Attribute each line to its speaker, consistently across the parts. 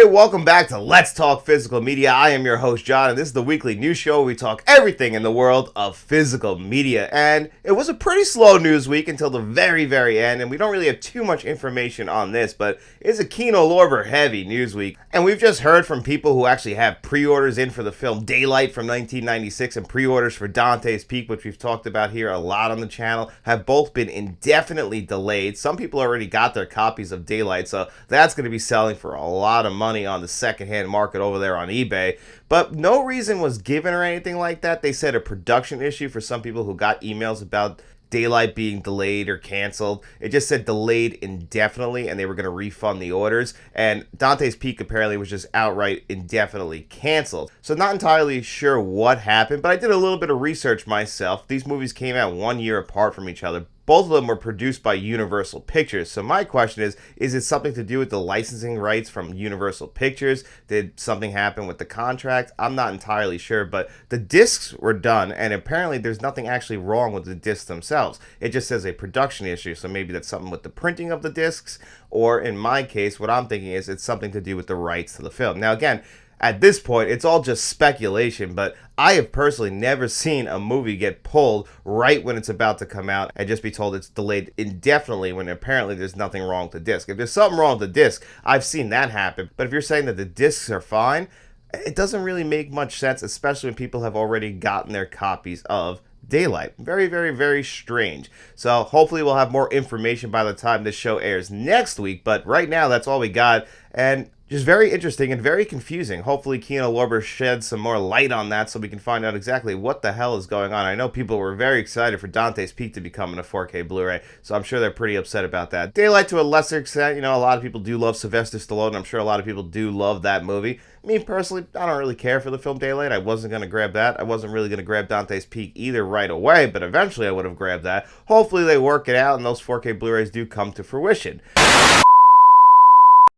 Speaker 1: everybody, welcome back to Let's Talk Physical Media. I am your host, John, and this is the weekly news show where we talk everything in the world of physical media. And it was a pretty slow news week until the very end, and we don't really have too much information on this, but it's a KINO LORBER heavy news week. And we've just heard from people who actually have pre-orders in for the film Daylight from 1996 and pre-orders for Dantes Peak, which we've talked about here a lot on the channel, have both been indefinitely delayed. Some people already got their copies of Daylight, so that's going to be selling for a lot of money on the secondhand market over there on eBay. But no reason was given or anything like that. They said a production issue for some people who got emails about Daylight being delayed or canceled. It just said delayed indefinitely, and they were going to refund the orders. And Dante's Peak apparently was just outright indefinitely canceled. So not entirely sure what happened, but I did a little bit of research myself. These movies came out 1 year apart from each other. Both of them were produced by Universal Pictures. So my question is it something to do with the licensing rights from Universal Pictures? Did something happen with the contract? I'm not entirely sure, but the discs were done, and apparently there's nothing actually wrong with the discs themselves. It just says a production issue, so maybe that's something with the printing of the discs, or in my case, what I'm thinking is it's something to do with the rights to the film. Now again, at this point, it's all just speculation, but I have personally never seen a movie get pulled right when it's about to come out and just be told it's delayed indefinitely when apparently there's nothing wrong with the disc. If there's something wrong with the disc, I've seen that happen. But if you're saying that the discs are fine, it doesn't really make much sense, especially when people have already gotten their copies of Daylight. Very strange. So hopefully we'll have more information by the time this show airs next week, but right now that's all we got, and just very interesting and very confusing. Hopefully KINO LORBER sheds some more light on that so we can find out exactly what the hell is going on. I know people were very excited for Dante's Peak to be coming to 4K Blu-ray, so I'm sure they're pretty upset about that. Daylight, to a lesser extent, you know, a lot of people do love Sylvester Stallone, and I'm sure a lot of people do love that movie. Me personally, I don't really care for the film Daylight. I wasn't going to grab that. I wasn't really going to grab Dante's Peak either right away, but eventually I would have grabbed that. Hopefully they work it out and those 4K Blu-rays do come to fruition.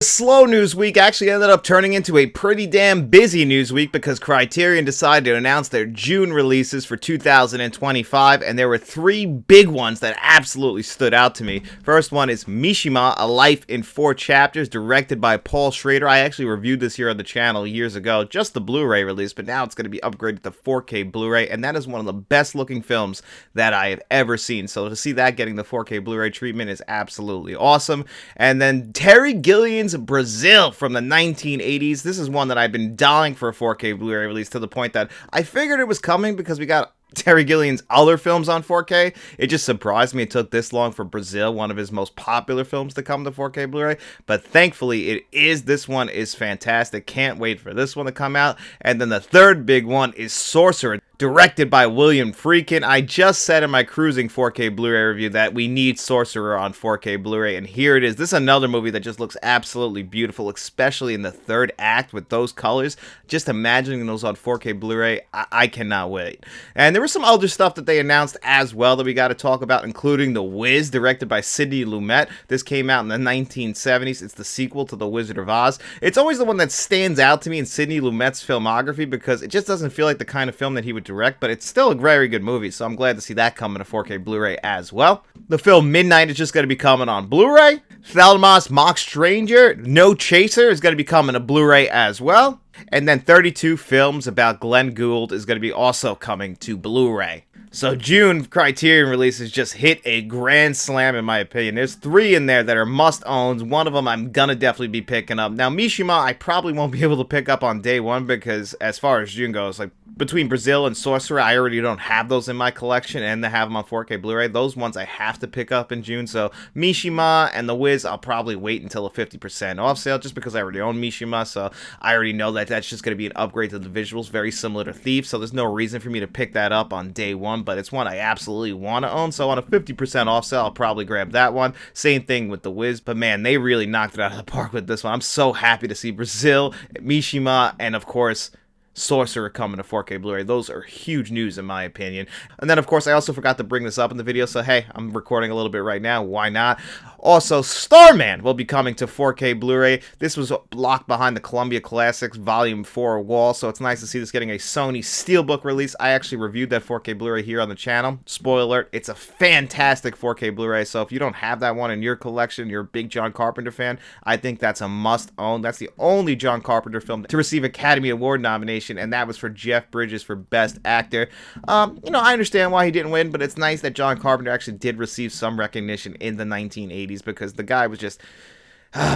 Speaker 1: Slow news week actually ended up turning into a pretty damn busy news week because Criterion decided to announce their June releases for 2025, and there were three big ones that absolutely stood out to me. First one is Mishima, A Life in 4 Chapters, directed by Paul Schrader. I actually reviewed this here on the channel years ago, just the Blu-ray release, but now it's going to be upgraded to 4K Blu-ray, and that is one of the best looking films that I have ever seen. So to see that getting the 4K Blu-ray treatment is absolutely awesome. And then Terry Gilliam's Brazil from the 1980s. This is one that I've been dying for a 4K Blu-ray release, to the point that I figured it was coming because we got Terry Gilliam's other films on 4K. It just surprised me it took this long for Brazil, one of his most popular films, to come to 4K Blu-ray, but thankfully it is. This one is fantastic. Can't wait for this one to come out. And then the third big one is Sorcerer, directed by William Friedkin. I just said in my cruising 4K Blu-ray review that we need Sorcerer on 4K Blu-ray, and here it is. This is another movie that just looks absolutely beautiful, especially in the third act with those colors. Just imagining those on 4K Blu-ray, I cannot wait. And there was some other stuff that they announced as well that we got to talk about, including The Wiz, directed by Sidney Lumet. This came out in the 1970s. It's the sequel to The Wizard of Oz. It's always the one that stands out to me in Sidney Lumet's filmography because it just doesn't feel like the kind of film that he would direct, but it's still a very good movie, so I'm glad to see that coming to 4K Blu-ray as well. The film Midnight is just going to be coming on Blu-ray. Thelma's Mock Stranger, No Chaser, is going to be coming to Blu-ray as well. And then 32 Films About Glenn Gould is going to be also coming to Blu-ray. So June Criterion releases just hit a grand slam in my opinion. There's 3 in there that are must-owns. One of them I'm gonna definitely be picking up. Now Mishima I probably won't be able to pick up on day one because as far as June goes, like between Brazil and Sorcerer, I already don't have those in my collection, and to have them on 4K Blu-ray, those ones I have to pick up in June. So Mishima and The Wiz, I'll probably wait until a 50% off sale just because I already own Mishima, so I already know that that's just going to be an upgrade to the visuals, very similar to Thief, so there's no reason for me to pick that up on day one, but it's one I absolutely want to own, so on a 50% off sale, I'll probably grab that one. Same thing with The Wiz, but man, they really knocked it out of the park with this one. I'm so happy to see Brazil, Mishima, and of course, Sorcerer coming to 4K Blu-ray. Those are huge news in my opinion. And then of course I also forgot to bring this up in the video, so hey, I'm recording a little bit right now, why not? Also, Starman will be coming to 4K Blu-ray. This was locked behind the Columbia Classics Volume 4 wall, so it's nice to see this getting a Sony Steelbook release. I actually reviewed that 4K Blu-ray here on the channel. Spoiler alert, it's a fantastic 4K Blu-ray, so if you don't have that one in your collection, you're a big John Carpenter fan, I think that's a must-own. That's the only John Carpenter film to receive Academy Award nomination, and that was for Jeff Bridges for Best Actor. I understand why he didn't win, but it's nice that John Carpenter actually did receive some recognition in the 1980s, because the guy was just,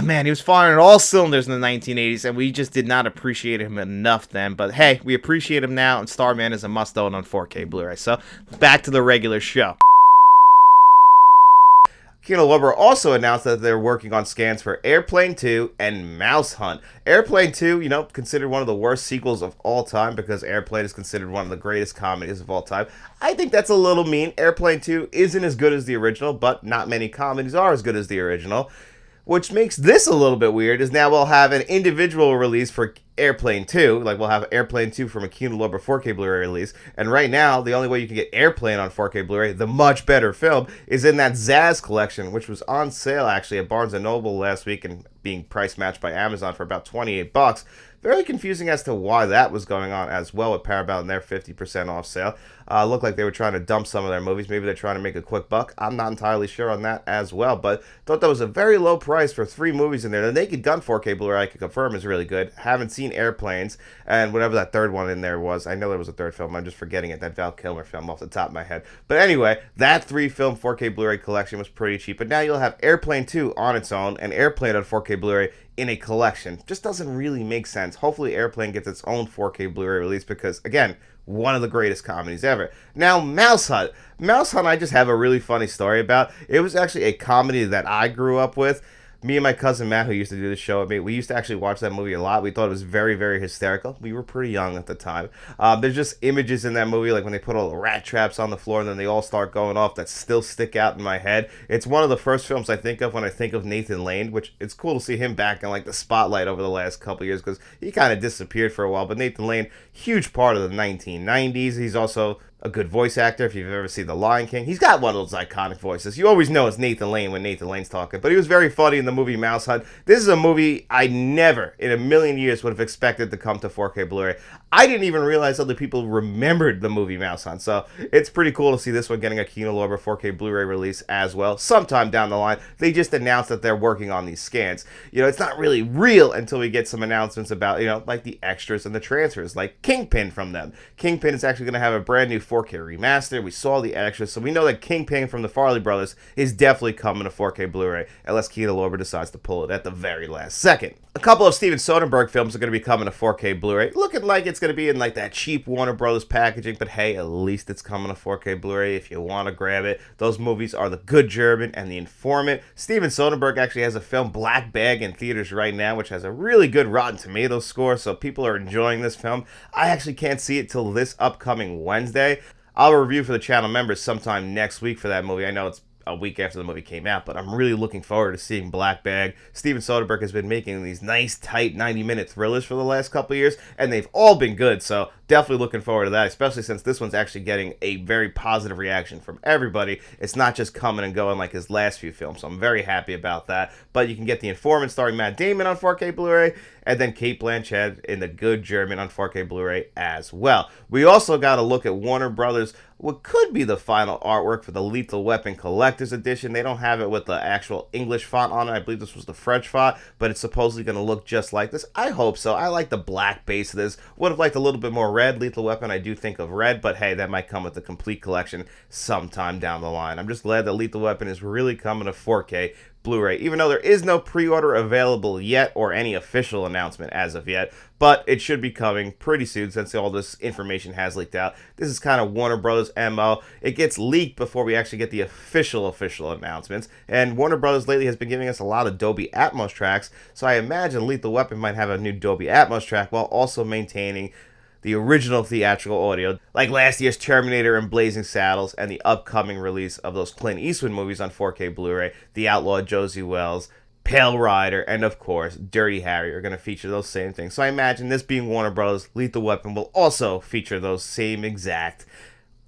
Speaker 1: man, he was firing at all cylinders in the 1980s, and we just did not appreciate him enough then. But hey, we appreciate him now, and Starman is a must-own on 4K Blu-ray. So back to the regular show. KINO LORBER also announced that they're working on scans for Airplane 2 and Mouse Hunt. Airplane 2, considered one of the worst sequels of all time because Airplane is considered one of the greatest comedies of all time. I think that's a little mean. Airplane 2 isn't as good as the original, but not many comedies are as good as the original. Which makes this a little bit weird, is now we'll have an individual release for Airplane 2. Like, we'll have Airplane 2 from a KINO LORBER 4K Blu-ray release. And right now, the only way you can get Airplane on 4K Blu-ray, the much better film, is in that Zaz collection, which was on sale, actually, at Barnes & Noble last week and being price matched by Amazon for about $28. Very confusing as to why that was going on as well with Paramount and their 50% off sale. Looked like they were trying to dump some of their movies. Maybe they're trying to make a quick buck. I'm not entirely sure on that as well, but thought that was a very low price for 3 movies in there. The Naked Gun 4K Blu-ray, I can confirm, is really good. Haven't seen Airplanes, and whatever that third one in there was. I know there was a third film. I'm just forgetting it. That Val Kilmer film off the top of my head. But anyway, that 3-film 4K Blu-ray collection was pretty cheap. But now you'll have Airplane 2 on its own and Airplane on 4K Blu-ray in a collection. Just doesn't really make sense. Hopefully Airplane gets its own 4K Blu-ray release because, again, one of the greatest comedies ever. Now, Mouse Hunt. Mouse Hunt I just have a really funny story about. It was actually a comedy that I grew up with. Me and my cousin Matt, who used to do the show with me, we used to actually watch that movie a lot. We thought it was very, very hysterical. We were pretty young at the time. There's just images in that movie, like when they put all the rat traps on the floor and then they all start going off, that still stick out in my head. It's one of the first films I think of when I think of Nathan Lane, which it's cool to see him back in like the spotlight over the last couple years because he kind of disappeared for a while. But Nathan Lane, huge part of the 1990s. He's also a good voice actor. If you've ever seen The Lion King, he's got one of those iconic voices. You always know it's Nathan Lane when Nathan Lane's talking, but he was very funny in the movie Mouse Hunt. This is a movie I never in a million years would have expected to come to 4K Blu-ray. I didn't even realize other people remembered the movie Mouse Hunt, so it's pretty cool to see this one getting a KINO LORBER 4K Blu-ray release as well. Sometime down the line, they just announced that they're working on these scans. It's not really real until we get some announcements about, like the extras and the transfers, like Kingpin from them. Kingpin is actually going to have a brand new 4K remaster. We saw the extras, so we know that Kingpin from the Farley brothers is definitely coming to 4K Blu-ray, unless KINO LORBER decides to pull it at the very last second. A couple of Steven Soderbergh films are going to be coming to 4K Blu-ray, looking like it's going to be in like that cheap Warner Brothers packaging, but hey, at least it's coming to 4K Blu-ray if you want to grab it. Those movies are The Good German and The Informant. Steven Soderbergh actually has a film, Black Bag, in theaters right now, which has a really good Rotten Tomatoes score, so people are enjoying this film. I actually can't see it till this upcoming Wednesday. I'll review for the channel members sometime next week for that movie. I know it's a week after the movie came out, but I'm really looking forward to seeing Black Bag. Steven Soderbergh has been making these nice, tight 90-minute thrillers for the last couple of years, and they've all been good, so definitely looking forward to that, especially since this one's actually getting a very positive reaction from everybody. It's not just coming and going like his last few films, so I'm very happy about that. But you can get The Informant starring Matt Damon on 4K Blu-ray, and then Cate Blanchett in The Good German on 4K Blu-ray as well. We also got to look at Warner Brothers, what could be the final artwork for the Lethal Weapon Collector's Edition. They don't have it with the actual English font on it. I believe this was the French font, but it's supposedly going to look just like this. I hope so. I like the black base of this. Would have liked a little bit more red. Lethal Weapon, I do think of red, but hey, that might come with the complete collection sometime down the line. I'm just glad that Lethal Weapon is really coming to 4K Blu-ray, even though there is no pre-order available yet or any official announcement as of yet, but it should be coming pretty soon since all this information has leaked out. This is kind of Warner Brothers' MO. It gets leaked before we actually get the official announcements, and Warner Brothers lately has been giving us a lot of Dolby Atmos tracks, so I imagine Lethal Weapon might have a new Dolby Atmos track while also maintaining the original theatrical audio, like last year's Terminator and Blazing Saddles, and the upcoming release of those Clint Eastwood movies on 4K Blu-ray, The Outlaw Josie Wells, Pale Rider, and of course, Dirty Harry are going to feature those same things. So I imagine this being Warner Bros., Lethal Weapon will also feature those same exact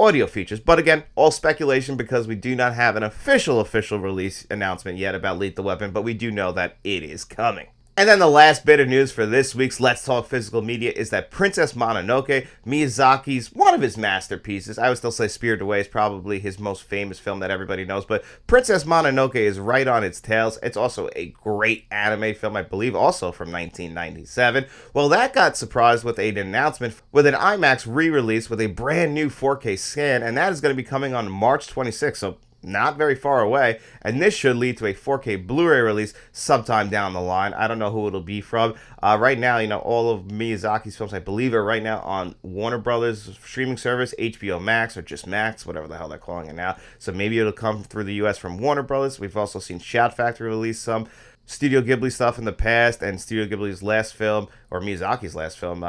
Speaker 1: audio features. But again, all speculation because we do not have an official release announcement yet about Lethal Weapon, but we do know that it is coming. And then the last bit of news for this week's Let's Talk Physical Media is that Princess Mononoke, Miyazaki's one of his masterpieces, I would still say Spirited Away is probably his most famous film that everybody knows, but Princess Mononoke is right on its tails. It's also a great anime film, I believe, also from 1997. Well, that got surprised with an announcement with an IMAX re-release with a brand new 4K scan, and that is going to be coming on March 26th, so not very far away, and this should lead to a 4K Blu-ray release sometime down the line. I don't know who it'll be from. Right now, you know, all of Miyazaki's films, I believe, are right now on Warner Brothers streaming service, HBO Max, or just Max, whatever the hell they're calling it now. So maybe it'll come through the US from Warner Brothers. We've also seen Shout Factory release some Studio Ghibli stuff in the past, and Studio Ghibli's last film, or Miyazaki's last film,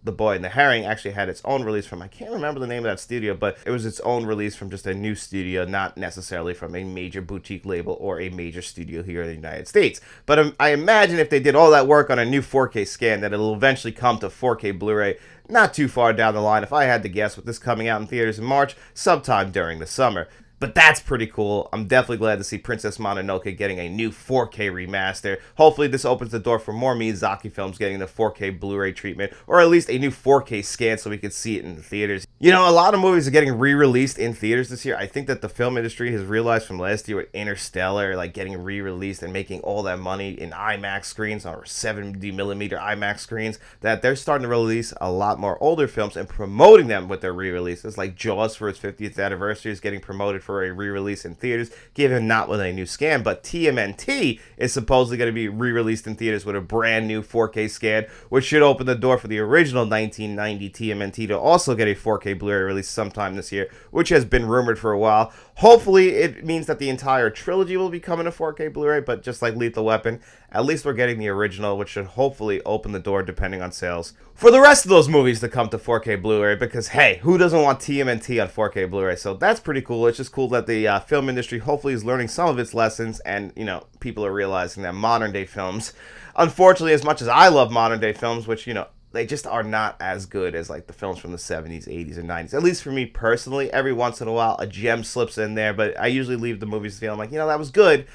Speaker 1: The Boy and the Herring, actually had its own release from, I can't remember the name of that studio, but it was its own release from just a new studio, not necessarily from a major boutique label or a major studio here in the United States. But I imagine if they did all that work on a new 4K scan, that it'll eventually come to 4K Blu-ray not too far down the line, if I had to guess, with this coming out in theaters in March, sometime during the summer. But that's pretty cool. I'm definitely glad to see Princess Mononoke getting a new 4K remaster. Hopefully this opens the door for more Miyazaki films getting the 4K Blu-ray treatment, or at least a new 4K scan so we can see it in the theaters. You know, a lot of movies are getting re-released in theaters this year. I think that the film industry has realized from last year with Interstellar, like getting re-released and making all that money in IMAX screens or 70mm IMAX screens, that they're starting to release a lot more older films and promoting them with their re-releases. Like Jaws for its 50th anniversary is getting promoted for a re-release in theaters, given not with a new scan, but TMNT is supposedly going to be re-released in theaters with a brand new 4K scan, which should open the door for the original 1990 TMNT to also get a 4K Blu-ray release sometime this year, which has been rumored for a while. Hopefully it means that the entire trilogy will be coming to 4K Blu-ray, but just like Lethal Weapon, at least we're getting the original, which should hopefully open the door, depending on sales, for the rest of those movies to come to 4K Blu-ray, because hey, who doesn't want TMNT on 4K Blu-ray? So that's pretty cool. It's just cool that the film industry hopefully is learning some of its lessons, and, you know, people are realizing that modern day films, unfortunately, as much as I love modern day films, which, you know, they just are not as good as like the films from the 70s, 80s, and 90s. At least for me personally, every once in a while a gem slips in there, but I usually leave the movies feeling like, you know, that was good.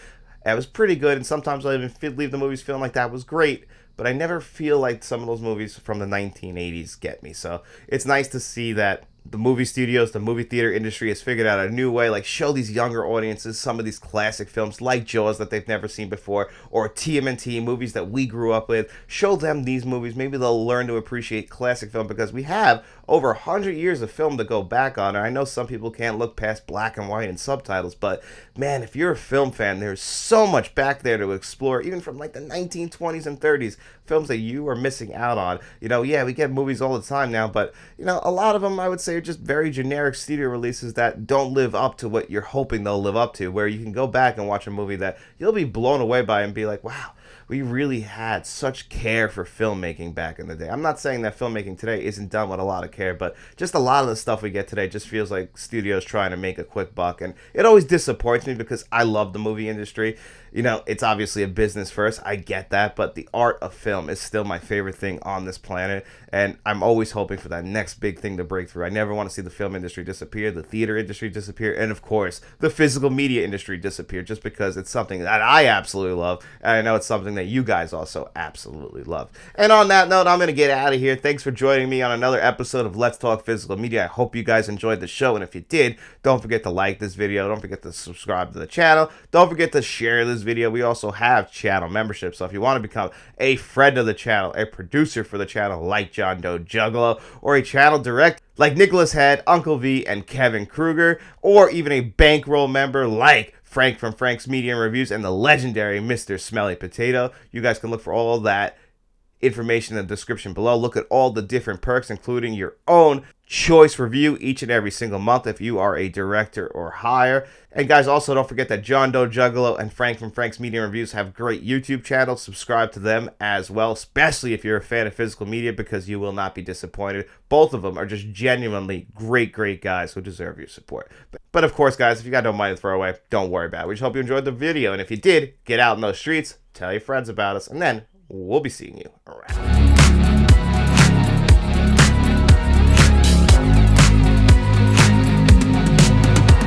Speaker 1: That was pretty good, and sometimes I even leave the movies feeling like that was great, but I never feel like some of those movies from the 1980s get me. So it's nice to see that the movie studios, the movie theater industry has figured out a new way, like show these younger audiences some of these classic films like Jaws that they've never seen before, or TMNT, movies that we grew up with. Show them these movies. Maybe they'll learn to appreciate classic film, because we have over 100 years of film to go back on. And I know some people can't look past black and white and subtitles, but man, if you're a film fan, there's so much back there to explore, even from like the 1920s and 30s, films that you are missing out on. You know, yeah, we get movies all the time now, but, you know, a lot of them, I would say, are just very generic studio releases that don't live up to what you're hoping they'll live up to, where you can go back and watch a movie that you'll be blown away by and be like, wow, we really had such care for filmmaking back in the day. I'm not saying that filmmaking today isn't done with a lot of care, but just a lot of the stuff we get today just feels like studios trying to make a quick buck, and it always disappoints me because I love the movie industry. You know, it's obviously a business first, I get that, but the art of film is still my favorite thing on this planet, and I'm always hoping for that next big thing to break through. I never want to see the film industry disappear, the theater industry disappear, and of course, the physical media industry disappear, just because it's something that I absolutely love, and I know it's something that you guys also absolutely love. And on that note, I'm going to get out of here. Thanks for joining me on another episode of Let's Talk Physical Media. I hope you guys enjoyed the show, and if you did, don't forget to like this video, don't forget to subscribe to the channel, don't forget to share this video. We also have channel membership, so if you want to become a friend of the channel, a producer for the channel like John Doe Juggalo, or a channel director like Nicholas Head, Uncle V, and Kevin Kruger, or even a bankroll member like Frank from Frank's Media and Reviews and the legendary Mr. Smelly Potato, you guys can look for all that information in the description below. Look at all the different perks, including your own choice review each and every single month if you are a director or higher. And guys, also don't forget that John Doe Juggalo and Frank from Frank's Media and Reviews have great YouTube channels. Subscribe to them as well, especially if you're a fan of physical media, because you will not be disappointed. Both of them are just genuinely great guys who deserve your support. But of course, guys, if you got no money to throw away, don't worry about it. We just hope you enjoyed the video, and if you did, get out in those streets, tell your friends about us, and then we'll be seeing you around.